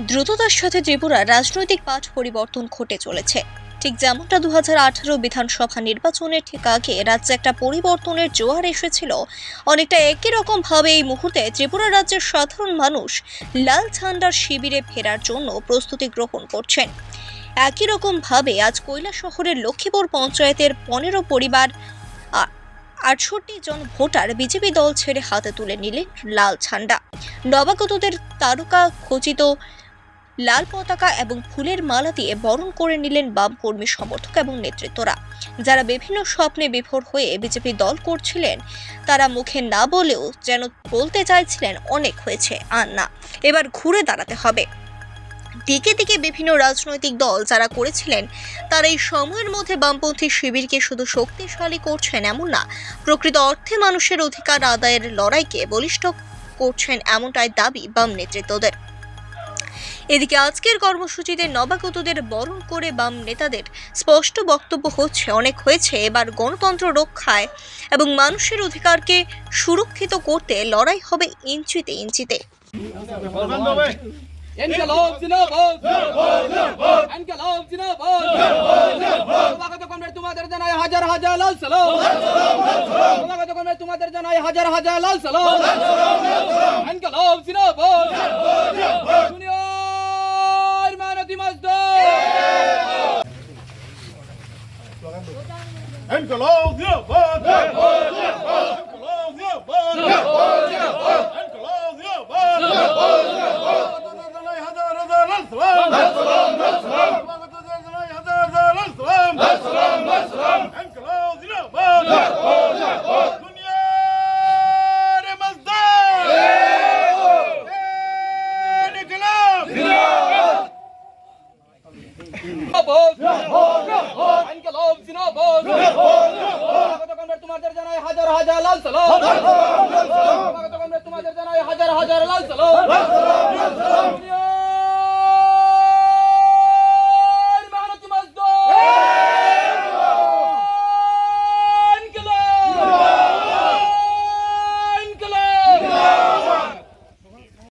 দ্রুততার সাথে ত্রিপুরার রাজনৈতিক পাঠ পরিবর্তন ঘটে চলেছে। ঠিক যেমনটা 2018 বিধানসভা নির্বাচনের ঠিক আগে রাজ্যে একটা পরিবর্তনের জোয়ার এসেছিল, অনেকটা একই রকম ভাবে এই মুহূর্তে ত্রিপুরা রাজ্যের সাধারণ মানুষ লাল ঝান্ডার শিবিরে ফেরার জন্য প্রস্তুতি গ্রহণ করছেন। একই রকম ভাবে আজ কৈলাসহরের লক্ষ্মীপুর পঞ্চায়েতের 15 পরিবার 68 জন ভোটার বিজেপি দল ছেড়ে হাতে তুলে নিলেন লাল ঝান্ডা। নবাগতদের তারকা খচিত লাল পতাকা এবং ফুলের মালা দিয়ে বরণ করে নিলেন বাম কর্মী সমর্থক এবং নেতৃত্বরা, যারা বিভিন্ন স্বপ্নে বিভোর হয়ে বিজেপি দল করছিলেন। তারা মুখে না বলেও যেন বলতে চাইছিলেন অনেক হয়েছে, আর না, এবার ঘুরে দাঁড়াতে হবে। দিকে দিকে বিভিন্ন রাজনৈতিক দল যারা করেছিলেন, তারা এই সময়ের মধ্যে বামপন্থী শিবিরকে শুধু শক্তিশালী করছেন এমন না, প্রকৃত অর্থে মানুষের অধিকার আদায়ের লড়াইকে বলিষ্ঠ করছেন, এমনটাই দাবি বাম নেতৃত্বদের। এদিকে আজকের কর্মসূচিতে নবাগতদের বরণ করে বাম নেতাদের স্পষ্ট বক্তব্য হচ্ছে, অনেক হয়েছে, এবার গণতন্ত্র রক্ষায় এবং মানুষের অধিকারকে সুরক্ষিত করতে লড়াই হবে ইঞ্চিতে ইঞ্চিতে। ইনকলাব জিন্দাবাদ জিন্দাবাদ ইনকলাব জিন্দাবাদ জিন্দাবাদ স্বাগত কমরেড তোমাদের জানাই হাজার হাজার লাল সালাম স্বাগত কমরেড তোমাদের জানাই হাজার হাজার লাল সালাম ইনকলাব জিন্দাবাদ জিন্দাবাদ দুনিয়ার মেহনতি মজদুর ইনকলাব জিন্দাবাদ জিন্দাবাদ ইনকলাব জিন্দাবাদ জিন্দাবাদ ইনকলাব জিন্দাবাদ জিন্দাবাদ তোমাদের জানাই হাজার হাজার লাল সালাম তোমাদের জানাই হাজার হাজার লাল সালাম